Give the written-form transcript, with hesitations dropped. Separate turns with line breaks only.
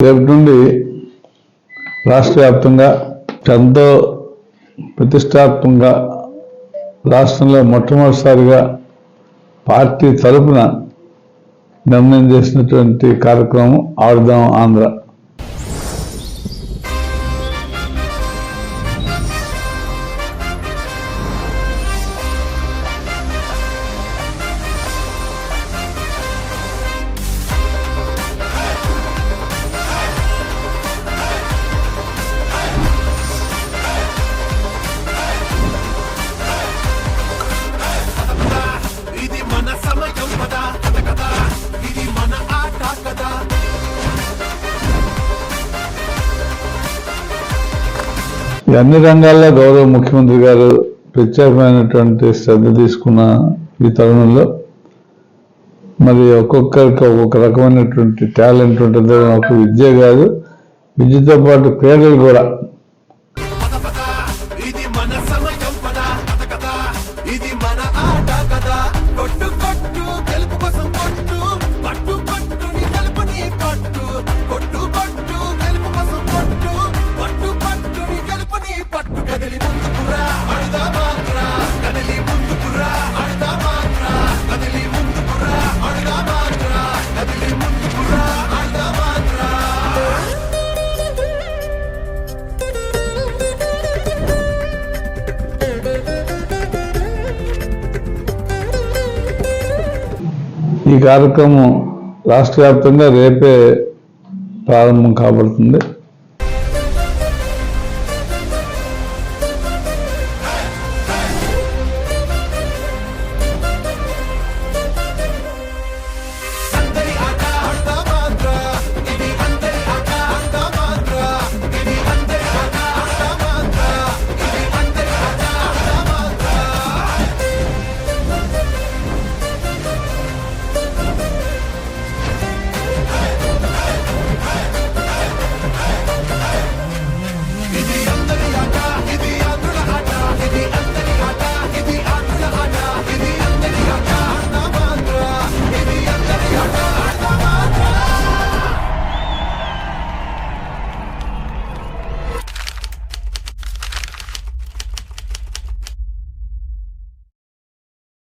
రేపటి నుండి రాష్ట్ర వ్యాప్తంగా ఎంతో ప్రతిష్టాత్మకంగా రాష్ట్రంలో మొట్టమొదటిసారిగా పార్టీ తరపున నిర్ణయం చేసినటువంటి కార్యక్రమం ఆడుదాం ఆంధ్ర. అన్ని రంగాల్లో గౌరవ ముఖ్యమంత్రి గారు ప్రత్యేకమైనటువంటి శ్రద్ధ తీసుకున్న ఈ తరుణంలో మరి ఒక్కొక్కరికి ఒక్కొక్క రకమైనటువంటి టాలెంట్ ఉంటుంది. ఒక విద్య కాదు, విద్యతో పాటు క్రీడలు కూడా. ఈ కార్యక్రమం రాష్ట్ర వ్యాప్తంగా రేపే ప్రారంభం కాబడుతుంది.